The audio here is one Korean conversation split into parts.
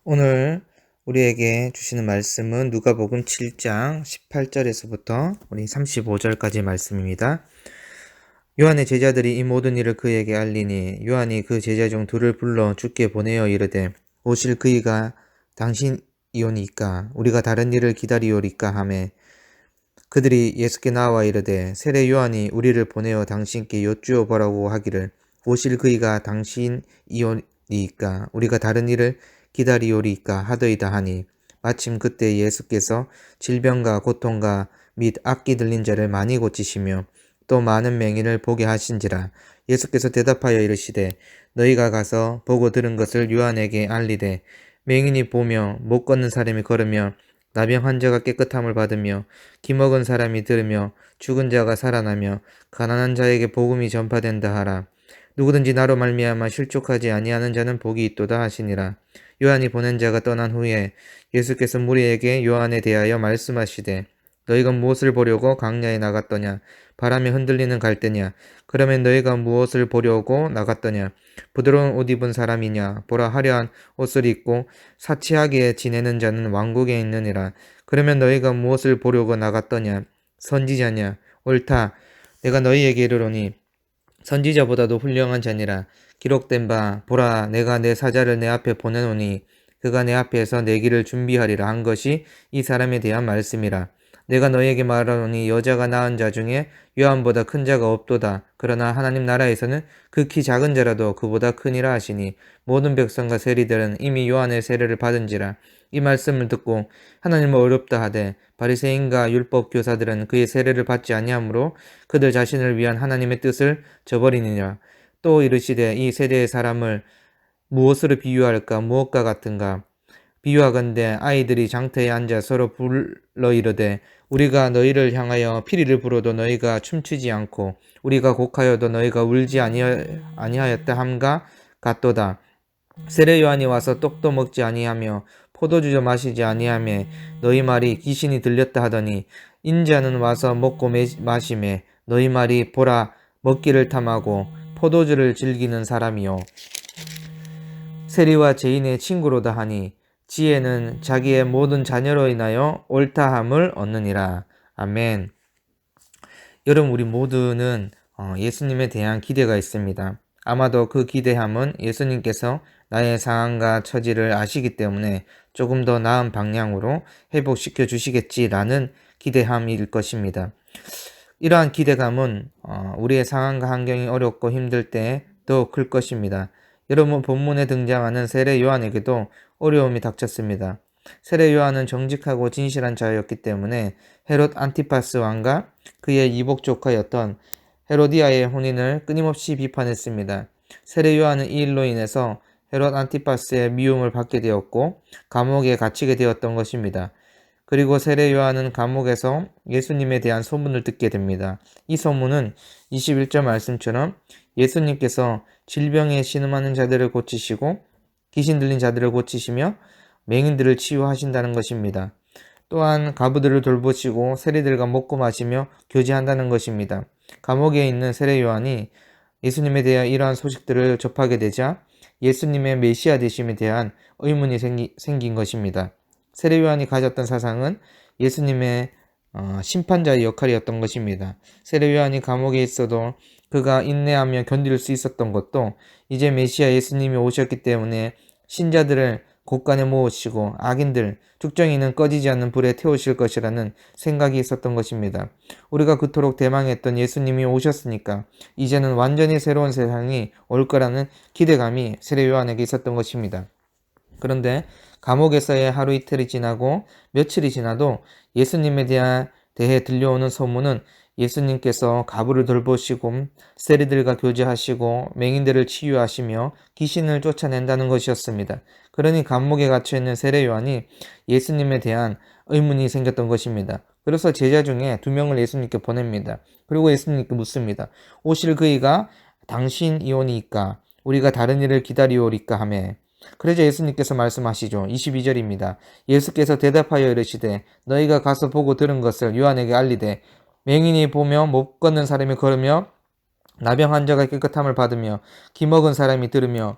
오늘 우리에게 주시는 말씀은 누가복음 7장 18절에서부터 우리 35절까지 말씀입니다. 요한의 제자들이 이 모든 일을 그에게 알리니 요한이 그 제자 중 둘을 불러 주께 보내어 이르되 오실 그이가 당신이오니까 우리가 다른 일을 기다리오리까 하매 그들이 예수께 나와 이르되 세례 요한이 우리를 보내어 당신께 여쭈어 보라고 하기를 오실 그이가 당신이오니까 우리가 다른 일을 기다리오리까 하더이다 하니 마침 그때 예수께서 질병과 고통과 및 악기 들린 자를 많이 고치시며 또 많은 맹인을 보게 하신지라. 예수께서 대답하여 이르시되 너희가 가서 보고 들은 것을 요한에게 알리되 맹인이 보며 못 걷는 사람이 걸으며 나병 환자가 깨끗함을 받으며 기먹은 사람이 들으며 죽은 자가 살아나며 가난한 자에게 복음이 전파된다 하라. 누구든지 나로 말미암아 실족하지 아니하는 자는 복이 있도다 하시니라. 요한이 보낸 자가 떠난 후에 예수께서 무리에게 요한에 대하여 말씀하시되 너희가 무엇을 보려고 광야에 나갔더냐? 바람에 흔들리는 갈대냐? 그러면 너희가 무엇을 보려고 나갔더냐? 부드러운 옷 입은 사람이냐? 보라, 화려한 옷을 입고 사치하게 지내는 자는 왕국에 있느니라. 그러면 너희가 무엇을 보려고 나갔더냐? 선지자냐? 옳다. 내가 너희에게 이르노니 선지자보다도 훌륭한 자니라. 기록된 바 보라, 내가 내 사자를 내 앞에 보내노니 그가 내 앞에서 내 길을 준비하리라 한 것이 이 사람에 대한 말씀이라. 내가 너희에게 말하노니 여자가 낳은 자 중에 요한보다 큰 자가 없도다. 그러나 하나님 나라에서는 극히 작은 자라도 그보다 크니라 하시니 모든 백성과 세리들은 이미 요한의 세례를 받은지라. 이 말씀을 듣고 하나님을 어렵다 하되 바리새인과 율법 교사들은 그의 세례를 받지 아니하므로 그들 자신을 위한 하나님의 뜻을 저버리니라. 또 이르시되 이 세대의 사람을 무엇으로 비유할까? 무엇과 같은가? 비유하건대 아이들이 장터에 앉아 서로 불러 이르되 우리가 너희를 향하여 피리를 불어도 너희가 춤추지 않고 우리가 곡하여도 너희가 울지 아니하였다 함과 같도다. 세례 요한이 와서 떡도 먹지 아니하며 포도주도 마시지 아니하며 너희 말이 귀신이 들렸다 하더니 인자는 와서 먹고 마시매 너희 말이 보라 먹기를 탐하고 포도주를 즐기는 사람이요 세리와 죄인의 친구로다 하니 지혜는 자기의 모든 자녀로 인하여 옳다함을 얻느니라. 아멘. 여러분, 우리 모두는 예수님에 대한 기대가 있습니다. 아마도 그 기대함은 예수님께서 나의 상황과 처지를 아시기 때문에 조금 더 나은 방향으로 회복시켜 주시겠지라는 기대함일 것입니다. 이러한 기대감은 우리의 상황과 환경이 어렵고 힘들 때 더 클 것입니다. 여러분, 본문에 등장하는 세례 요한에게도 어려움이 닥쳤습니다. 세례 요한은 정직하고 진실한 자였기 때문에 헤롯 안티파스 왕과 그의 이복 조카였던 헤로디아의 혼인을 끊임없이 비판했습니다. 세례 요한은 이 일로 인해서 헤롯 안티파스의 미움을 받게 되었고 감옥에 갇히게 되었던 것입니다. 그리고 세례 요한은 감옥에서 예수님에 대한 소문을 듣게 됩니다. 이 소문은 21절 말씀처럼 예수님께서 질병에 신음하는 자들을 고치시고 귀신 들린 자들을 고치시며 맹인들을 치유하신다는 것입니다. 또한 가부들을 돌보시고 세리들과 먹고 마시며 교제한다는 것입니다. 감옥에 있는 세례 요한이 예수님에 대한 이러한 소식들을 접하게 되자 예수님의 메시아 되심에 대한 의문이 생긴 것입니다. 세례 요한이 가졌던 사상은 예수님의 심판자의 역할이었던 것입니다. 세례 요한이 감옥에 있어도 그가 인내하며 견딜 수 있었던 것도 이제 메시아 예수님이 오셨기 때문에 신자들을 곳간에 모으시고 악인들, 죽정이는 꺼지지 않는 불에 태우실 것이라는 생각이 있었던 것입니다. 우리가 그토록 대망했던 예수님이 오셨으니까 이제는 완전히 새로운 세상이 올 거라는 기대감이 세례 요한에게 있었던 것입니다. 그런데 감옥에서의 하루 이틀이 지나고 며칠이 지나도 예수님에 대해 들려오는 소문은 예수님께서 가부를 돌보시고 세리들과 교제하시고 맹인들을 치유하시며 귀신을 쫓아낸다는 것이었습니다. 그러니 감옥에 갇혀있는 세례 요한이 예수님에 대한 의문이 생겼던 것입니다. 그래서 제자 중에 2명을 예수님께 보냅니다. 그리고 예수님께 묻습니다. 오실 그이가 당신이오니까 우리가 다른 일을 기다리오리까 하매 그러자 예수님께서 말씀하시죠. 22절입니다. 예수께서 대답하여 이르시되 너희가 가서 보고 들은 것을 요한에게 알리되 맹인이 보며 못 걷는 사람이 걸으며 나병 환자가 깨끗함을 받으며 기먹은 사람이 들으며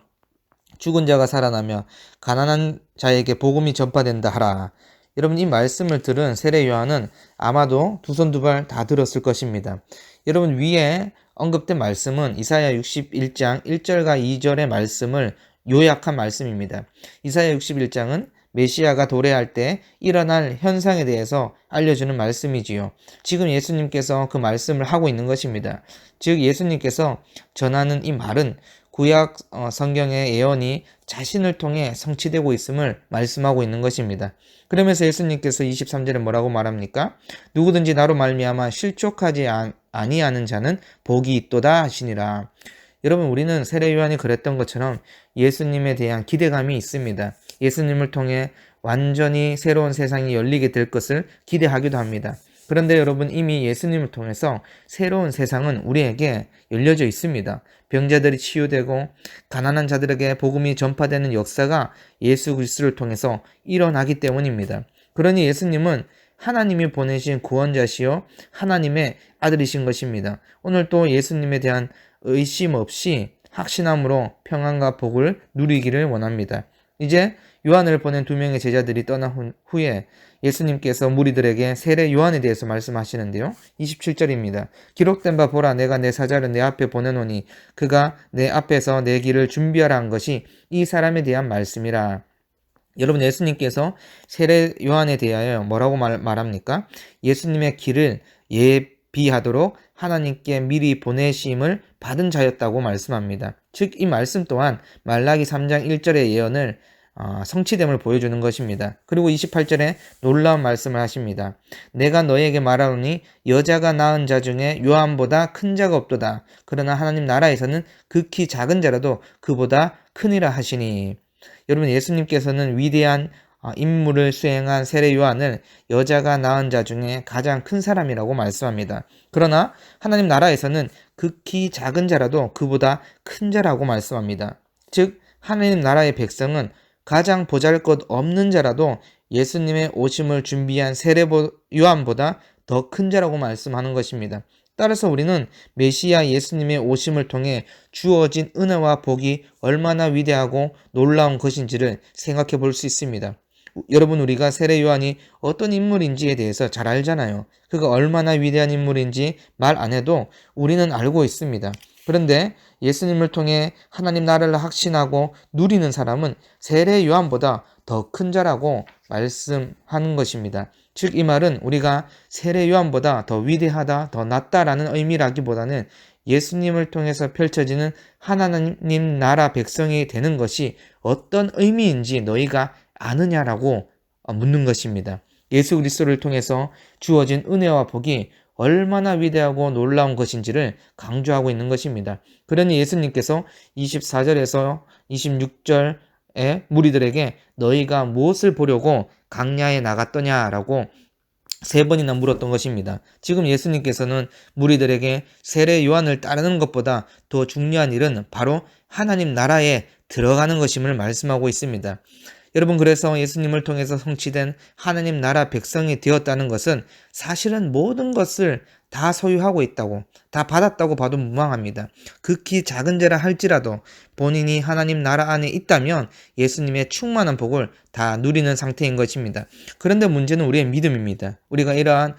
죽은 자가 살아나며 가난한 자에게 복음이 전파된다 하라. 여러분, 이 말씀을 들은 세례 요한은 아마도 두 손 두 발 다 들었을 것입니다. 여러분, 위에 언급된 말씀은 이사야 61장 1절과 2절의 말씀을 요약한 말씀입니다. 이사야 61장은 메시아가 도래할 때 일어날 현상에 대해서 알려주는 말씀이지요. 지금 예수님께서 그 말씀을 하고 있는 것입니다. 즉 예수님께서 전하는 이 말은 구약 성경의 예언이 자신을 통해 성취되고 있음을 말씀하고 있는 것입니다. 그러면서 예수님께서 23절에 뭐라고 말합니까? 누구든지 나로 말미암아 실족하지 아니하는 자는 복이 있도다 하시니라. 여러분, 우리는 세례 요한이 그랬던 것처럼 예수님에 대한 기대감이 있습니다. 예수님을 통해 완전히 새로운 세상이 열리게 될 것을 기대하기도 합니다. 그런데 여러분, 이미 예수님을 통해서 새로운 세상은 우리에게 열려져 있습니다. 병자들이 치유되고 가난한 자들에게 복음이 전파되는 역사가 예수 그리스도를 통해서 일어나기 때문입니다. 그러니 예수님은 하나님이 보내신 구원자시요 하나님의 아들이신 것입니다. 오늘 또 예수님에 대한 의심 없이 확신함으로 평안과 복을 누리기를 원합니다. 이제 요한을 보낸 두 명의 제자들이 떠난 후에 예수님께서 무리들에게 세례 요한에 대해서 말씀하시는데요. 27절입니다. 기록된 바 보라, 내가 내 사자를 내 앞에 보내노니 그가 내 앞에서 내 길을 준비하라 한 것이 이 사람에 대한 말씀이라. 여러분, 예수님께서 세례 요한에 대하여 뭐라고 말합니까? 예수님의 길을 예비하도록 하나님께 미리 보내심을 받은 자였다고 말씀합니다. 즉 이 말씀 또한 말라기 3장 1절의 예언을 성취됨을 보여주는 것입니다. 그리고 28절에 놀라운 말씀을 하십니다. 내가 너에게 말하노니 여자가 낳은 자 중에 요한보다 큰 자가 없도다. 그러나 하나님 나라에서는 극히 작은 자라도 그보다 크니라 하시니. 여러분, 예수님께서는 위대한 임무를 수행한 세례 요한을 여자가 낳은 자 중에 가장 큰 사람이라고 말씀합니다. 그러나 하나님 나라에서는 극히 작은 자라도 그보다 큰 자라고 말씀합니다. 즉 하나님 나라의 백성은 가장 보잘것없는 자라도 예수님의 오심을 준비한 세례 요한보다 더 큰 자라고 말씀하는 것입니다. 따라서 우리는 메시아 예수님의 오심을 통해 주어진 은혜와 복이 얼마나 위대하고 놀라운 것인지를 생각해 볼 수 있습니다. 여러분, 우리가 세례 요한이 어떤 인물인지에 대해서 잘 알잖아요. 그가 얼마나 위대한 인물인지 말 안 해도 우리는 알고 있습니다. 그런데 예수님을 통해 하나님 나라를 확신하고 누리는 사람은 세례 요한보다 더 큰 자라고 말씀하는 것입니다. 즉 이 말은 우리가 세례 요한보다 더 위대하다, 더 낫다라는 의미라기보다는 예수님을 통해서 펼쳐지는 하나님 나라 백성이 되는 것이 어떤 의미인지 너희가 아느냐라고 묻는 것입니다. 예수 그리스도를 통해서 주어진 은혜와 복이 얼마나 위대하고 놀라운 것인지를 강조하고 있는 것입니다. 그러니 예수님께서 24절에서 26절에 무리들에게 너희가 무엇을 보려고 강야에 나갔더냐라고 세 번이나 물었던 것입니다. 지금 예수님께서는 무리들에게 세례 요한을 따르는 것보다 더 중요한 일은 바로 하나님 나라에 들어가는 것임을 말씀하고 있습니다. 여러분, 그래서 예수님을 통해서 성취된 하나님 나라 백성이 되었다는 것은 사실은 모든 것을 다 소유하고 있다고, 다 받았다고 봐도 무방합니다. 극히 작은 죄라 할지라도 본인이 하나님 나라 안에 있다면 예수님의 충만한 복을 다 누리는 상태인 것입니다. 그런데 문제는 우리의 믿음입니다. 우리가 이러한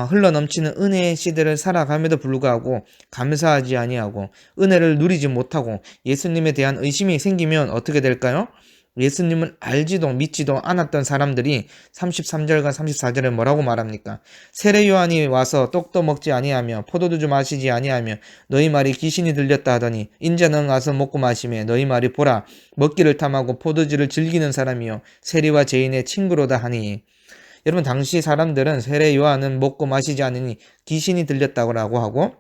흘러넘치는 은혜의 시대를 살아감에도 불구하고 감사하지 아니하고 은혜를 누리지 못하고 예수님에 대한 의심이 생기면 어떻게 될까요? 예수님을 알지도 믿지도 않았던 사람들이 33절과 34절에 뭐라고 말합니까? 세례 요한이 와서 떡도 먹지 아니하며 포도주도 마시지 아니하며 너희 말이 귀신이 들렸다 하더니 인자는 와서 먹고 마시며 너희 말이 보라 먹기를 탐하고 포도주를 즐기는 사람이요 세리와 죄인의 친구로다 하니. 여러분, 당시 사람들은 세례 요한은 먹고 마시지 않으니 귀신이 들렸다고 하고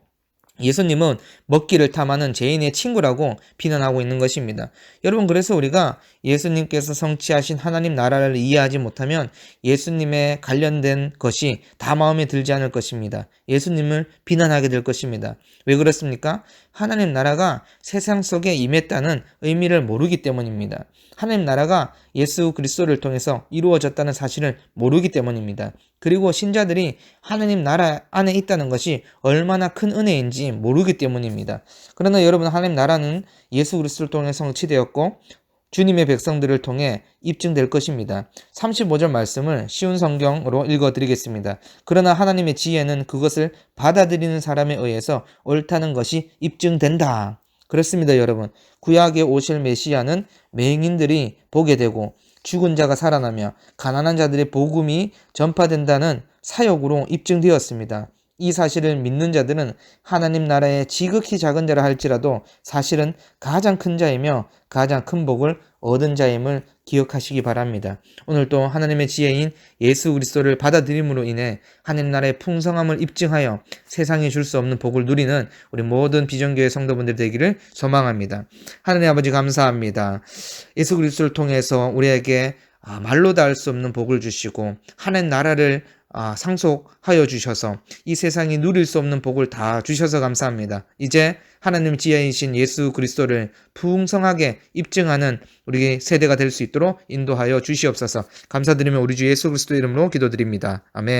예수님은 먹기를 탐하는 죄인의 친구라고 비난하고 있는 것입니다. 여러분, 그래서 우리가 예수님께서 성취하신 하나님 나라를 이해하지 못하면 예수님에 관련된 것이 다 마음에 들지 않을 것입니다. 예수님을 비난하게 될 것입니다. 왜 그렇습니까? 하나님 나라가 세상 속에 임했다는 의미를 모르기 때문입니다. 하나님 나라가 예수 그리스도를 통해서 이루어졌다는 사실을 모르기 때문입니다. 그리고 신자들이 하나님 나라 안에 있다는 것이 얼마나 큰 은혜인지 모르기 때문입니다. 그러나 여러분, 하나님 나라는 예수 그리스도를 통해 성취되었고 주님의 백성들을 통해 입증될 것입니다. 35절 말씀을 쉬운 성경으로 읽어드리겠습니다. 그러나 하나님의 지혜는 그것을 받아들이는 사람에 의해서 옳다는 것이 입증된다. 그렇습니다, 여러분. 구약에 오실 메시아는 맹인들이 보게 되고 죽은 자가 살아나며 가난한 자들의 복음이 전파된다는 사역으로 입증되었습니다. 이 사실을 믿는 자들은 하나님 나라의 지극히 작은 자라 할지라도 사실은 가장 큰 자이며 가장 큰 복을 얻은 자임을 기억하시기 바랍니다. 오늘도 하나님의 지혜인 예수 그리스도를 받아들임으로 인해 하나님 나라의 풍성함을 입증하여 세상이 줄 수 없는 복을 누리는 우리 모든 비전교회 성도분들 되기를 소망합니다. 하나님 아버지 감사합니다. 예수 그리스도를 통해서 우리에게 말로 다 할 수 없는 복을 주시고 하나님 나라를 상속하여 주셔서 이 세상이 누릴 수 없는 복을 다 주셔서 감사합니다. 이제 하나님 지혜이신 예수 그리스도를 풍성하게 입증하는 우리 세대가 될 수 있도록 인도하여 주시옵소서. 감사드리며 우리 주 예수 그리스도 이름으로 기도드립니다. 아멘.